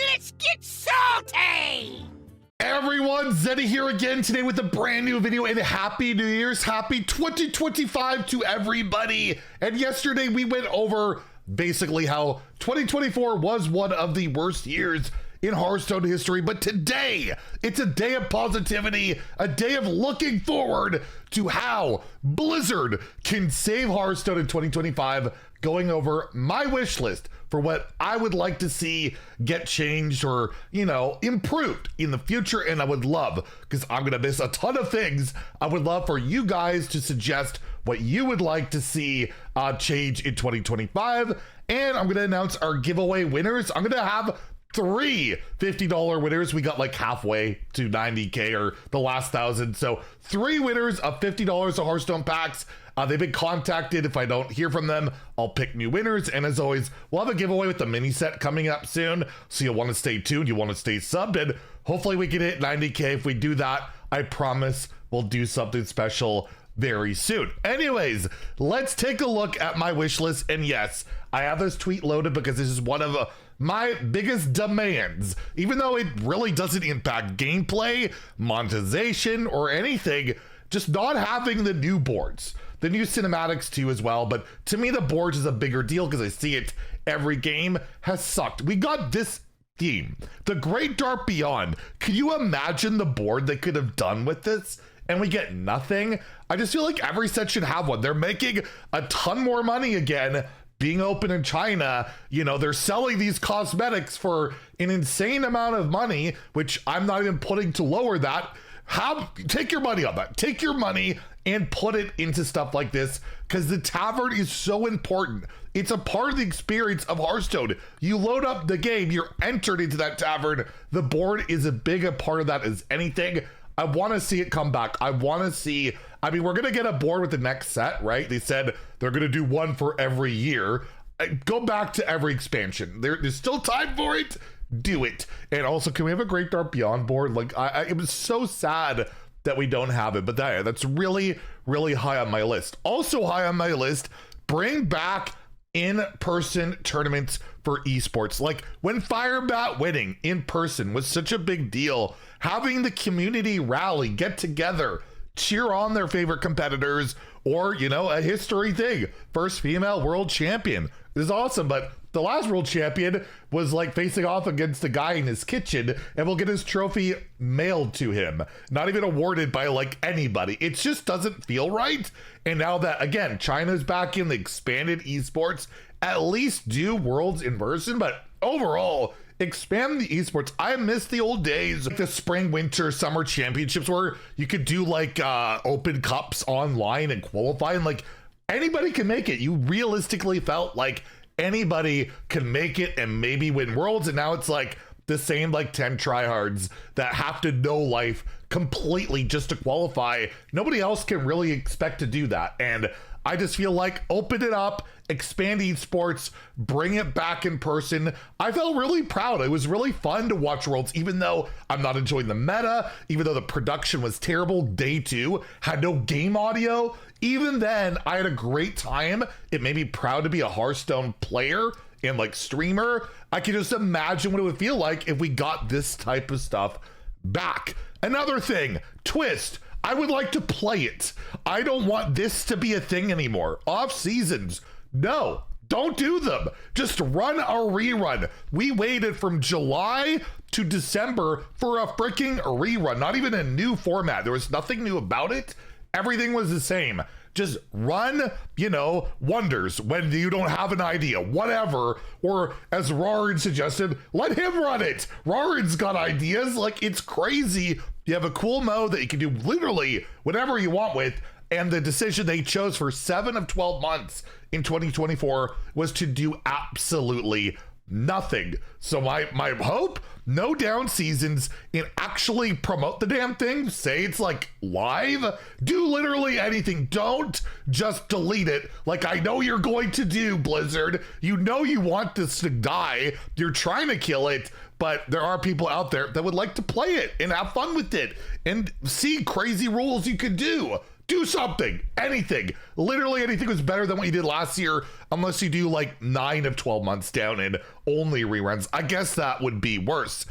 Let's get salty! Everyone, Zeddy here again today with a brand new video, and Happy New Year's, Happy 2025 to everybody. And yesterday we went over basically how 2024 was one of the worst years in Hearthstone history, but today it's a day of positivity, a day of looking forward to how Blizzard can save Hearthstone in 2025, going over my wish list for what I would like to see get changed or, improved in the future. And I would love, because I'm going to miss a ton of things, I would love for you guys to suggest what you would like to see change in 2025. And I'm going to announce our giveaway winners. I'm going to have three $50 winners. We got like halfway to 90K or the last 1,000. So 3 winners of $50 of Hearthstone packs. They've been contacted. If I don't hear from them, I'll pick new winners. And as always, we'll have a giveaway with the mini set coming up soon. So you'll want to stay tuned. You want to stay subbed. And hopefully we can hit 90K. If we do that, I promise we'll do something special very soon. Anyways, let's take a look at my wish list. And yes, I have this tweet loaded because this is one of my biggest demands, even though it really doesn't impact gameplay, monetization, or anything, just not having the new boards. The new cinematics too as well, but to me the boards is a bigger deal because I see it every game has sucked. We got this theme, the Great Dark Beyond. Can you imagine the board they could have done with this? And we get nothing. I just feel like every set should have one. They're making a ton more money again being open in China. They're selling these cosmetics for an insane amount of money, which I'm not even putting to lower that. Take your money on that. Take your money and put it into stuff like this, because the tavern is so important. It's a part of the experience of Hearthstone. You load up the game, you're entered into that tavern. The board is as big a part of that as anything. I want to see it come back. I want to see, we're going to get a board with the next set, right? They said they're going to do one for every year. Go back to every expansion. There's still time for it. Do it. And also, can we have a Great Dark Beyond board? It was so sad that we don't have it, but that's really, really high on my list. Also high on my list, bring back in-person tournaments for esports. Like when Firebat winning in person was such a big deal, having the community rally, get together, cheer on their favorite competitors, or, a history thing. First female world champion. This is awesome, but the last world champion was facing off against a guy in his kitchen, and will get his trophy mailed to him. Not even awarded by anybody. It just doesn't feel right. And now that, again, China's back in the expanded esports, at least do worlds in person, but overall, expand the esports. I miss the old days, the spring, winter, summer championships where you could do open cups online and qualify, and anybody can make it. You realistically felt like anybody can make it and maybe win worlds, and now it's the same 10 tryhards that have to know life completely just to qualify. Nobody else can really expect to do that, and I just feel open it up, expand esports, bring it back in person. I felt really proud. It was really fun to watch Worlds, even though I'm not enjoying the meta, even though the production was terrible. Day 2 had no game audio. Even then, I had a great time. It made me proud to be a Hearthstone player and streamer. I can just imagine what it would feel like if we got this type of stuff back. Another thing, Twist. I would like to play it. I don't want this to be a thing anymore. Off seasons, no, don't do them. Just run a rerun. We waited from July to December for a freaking rerun, not even a new format. There was nothing new about it. Everything was the same. Just run, wonders when you don't have an idea, whatever. Or as Rarin suggested, let him run it. Rarin's got ideas. It's crazy. You have a cool mode that you can do literally whatever you want with. And the decision they chose for 7 of 12 months in 2024 was to do absolutely nothing. So my hope, no down seasons, and actually promote the damn thing. Say it's live. Do literally anything. Don't just delete it I know you're going to do, Blizzard. You want this to die. You're trying to kill it, but there are people out there that would like to play it and have fun with it and see crazy rules you could do. do something, anything, literally anything was better than what you did last year, unless you do like 9 of 12 months down and only reruns. I guess that would be worse.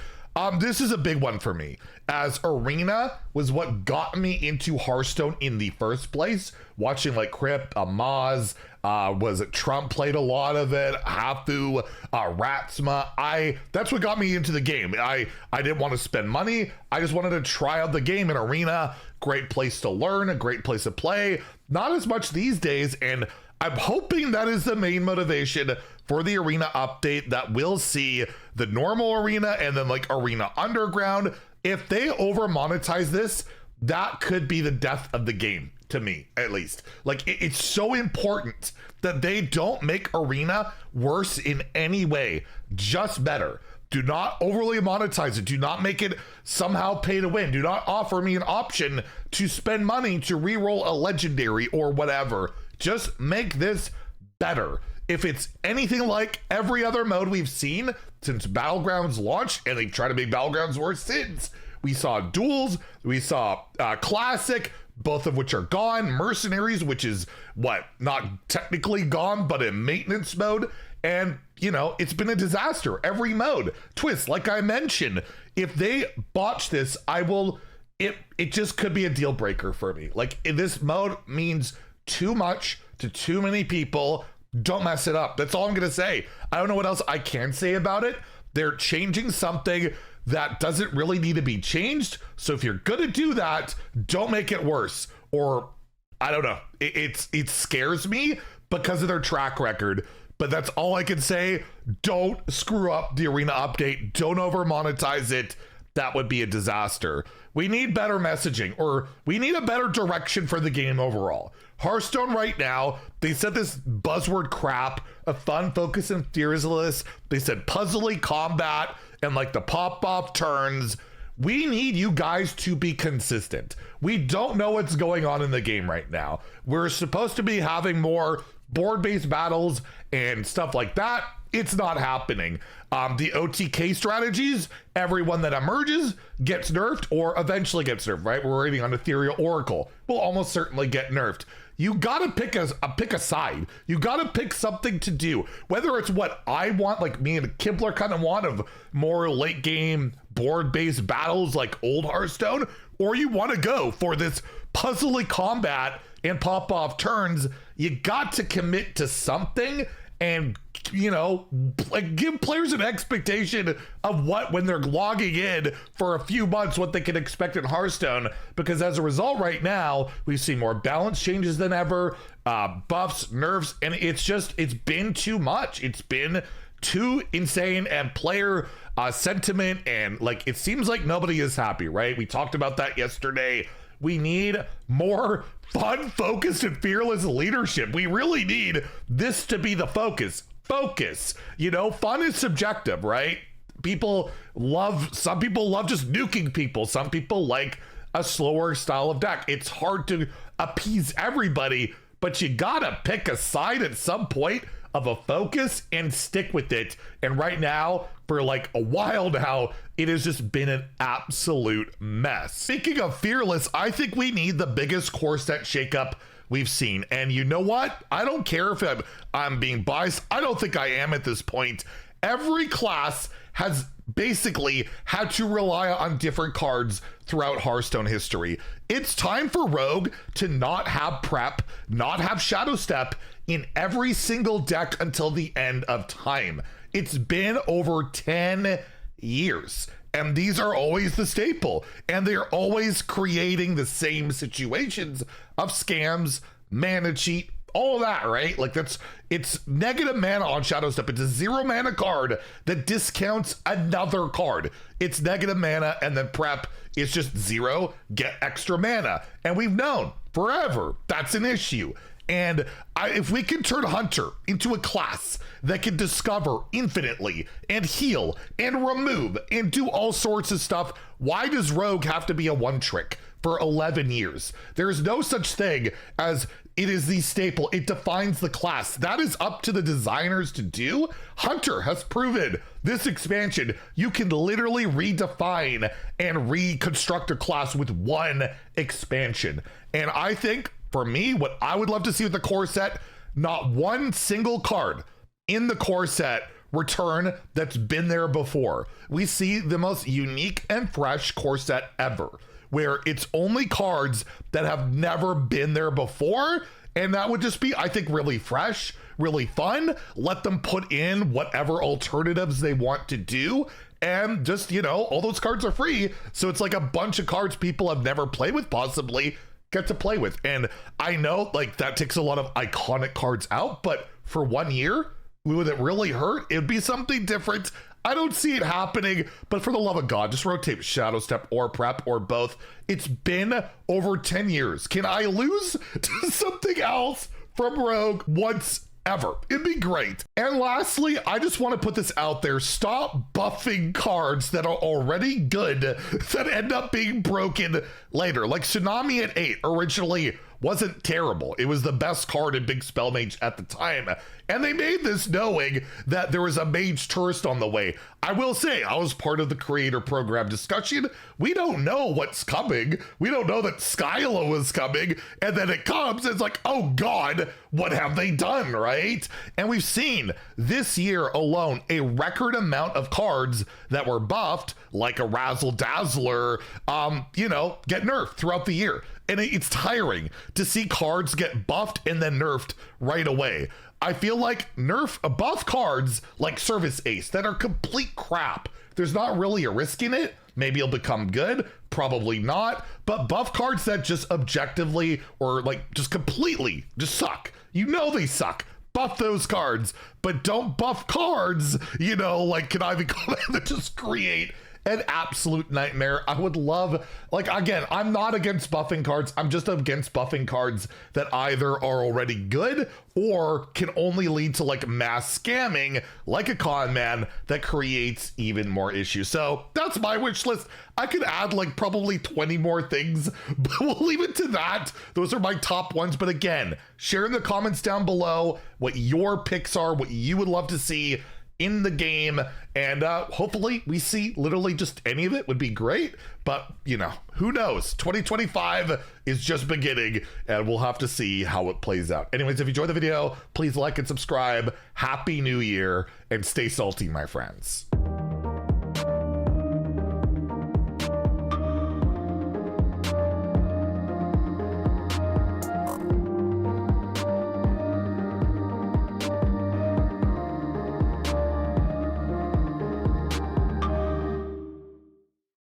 This is a big one for me, as Arena was what got me into Hearthstone in the first place. Watching like Crip, Amaz, was it Trump played a lot of it, Hafu, Ratsma. That's what got me into the game. I didn't want to spend money. I just wanted to try out the game in Arena. Great place to learn, a great place to play. Not as much these days, and I'm hoping that is the main motivation for the Arena update, that we'll see the normal Arena and then like Arena Underground. If they over monetize this, that could be the death of the game, to me at least. Like it's so important that they don't make Arena worse in any way, just better. Do not overly monetize it. Do not make it somehow pay to win. Do not offer me an option to spend money to reroll a legendary or whatever. Just make this better. If it's anything like every other mode we've seen since Battlegrounds launched, and they try to make Battlegrounds worse since, we saw duels, we saw Classic, both of which are gone, Mercenaries, which is what, not technically gone, but in maintenance mode. And, you know, it's been a disaster. Every mode. Twist, like I mentioned, if they botch this, it just could be a deal breaker for me. Like, this mode means too much to too many people. Don't mess it up. That's all I'm gonna say. I don't know what else I can say about it. They're changing something that doesn't really need to be changed. So if you're gonna do that, don't make it worse. Or I don't know. It scares me because of their track record. But that's all I can say. Don't screw up the Arena update. Don't over monetize it. That would be a disaster. We need better messaging, or we need a better direction for the game overall. Hearthstone right now, they said this buzzword crap of fun, focus, and fearless. They said puzzly combat and like the pop-off turns. We need you guys to be consistent. We don't know what's going on in the game right now. We're supposed to be having more board-based battles and stuff like that. It's not happening. The OTK strategies, everyone that emerges gets nerfed or eventually gets nerfed, right? We're waiting on Ethereal Oracle. Will almost certainly get nerfed. You gotta pick a side. You gotta pick something to do. Whether it's what I want, like me and Kibler kind of want, of more late game board-based battles like old Hearthstone, or you want to go for this puzzly combat and pop-off turns. You got to commit to something and, you know, like give players an expectation of what, when they're logging in for a few months, what they can expect in Hearthstone. Because as a result right now, we've seen more balance changes than ever, buffs, nerfs, and it's been too much. It's been too insane, and player sentiment, and like, it seems like nobody is happy, right? We talked about that yesterday. We need more fun, focused, and fearless leadership. We really need this to be the focus. Focus. You know, fun is subjective, right? Some people love just nuking people. Some people like a slower style of deck. It's hard to appease everybody, but you gotta pick a side at some point of a focus and stick with it. And right now, for like a while now, it has just been an absolute mess. Speaking of fearless, I think we need the biggest core set shakeup we've seen. And you know what? I don't care if I'm being biased. I don't think I am at this point. Every class has basically had to rely on different cards throughout Hearthstone history. It's time for Rogue to not have prep, not have Shadow Step in every single deck until the end of time. It's been over 10 years, and these are always the staple, and they're always creating the same situations of scams, mana cheat, all of that, right? Like it's negative mana on Shadow Step. It's a 0 mana card that discounts another card. It's negative mana, and then prep is just 0, get extra mana. And we've known forever that's an issue. And if we can turn Hunter into a class that can discover infinitely and heal and remove and do all sorts of stuff, why does Rogue have to be a one trick for 11 years? There is no such thing as it is the staple. It defines the class. That is up to the designers to do. Hunter has proven this expansion, you can literally redefine and reconstruct a class with one expansion. And I think For me, what I would love to see with the core set, not one single card in the core set return that's been there before. We see the most unique and fresh core set ever, where it's only cards that have never been there before. And that would just be, I think, really fresh, really fun. Let them put in whatever alternatives they want to do. And just, you know, all those cards are free. So it's like a bunch of cards people have never played with possibly get to play with. And I know like that takes a lot of iconic cards out, but for 1 year, would it really hurt? It'd be something different. I don't see it happening, but for the love of God, just rotate Shadow Step or Prep or both. It's been over 10 years. Can I lose to something else from Rogue once ever? It'd be great. And lastly, I just want to put this out there. Stop buffing cards that are already good that end up being broken later. Like Tsunami at 8 originally wasn't terrible. It was the best card in Big Spell Mage at the time. And they made this knowing that there was a Mage Tourist on the way. I will say, I was part of the creator program discussion. We don't know what's coming. We don't know that Skylo is coming. And then it comes, it's like, oh God, what have they done, right? And we've seen this year alone a record amount of cards that were buffed, like a Razzle Dazzler, get nerfed throughout the year. And it's tiring to see cards get buffed and then nerfed right away. I feel like buff cards like Service Ace that are complete crap. There's not really a risk in it. Maybe it'll become good, probably not. But buff cards that just objectively or like just completely just suck. You know they suck. Buff those cards, but don't buff cards, like Conniving Comment that just create an absolute nightmare. I would love, again, I'm not against buffing cards. I'm just against buffing cards that either are already good or can only lead to mass scamming, like a con man that creates even more issues. So that's my wish list. I could add probably 20 more things, but we'll leave it to that. Those are my top ones. But again, share in the comments down below what your picks are, what you would love to see in the game, and hopefully we see literally just any of it would be great. But who knows? 2025 is just beginning, and we'll have to see how it plays out. Anyways, if you enjoyed the video, please like and subscribe. Happy New Year, and stay salty, my friends.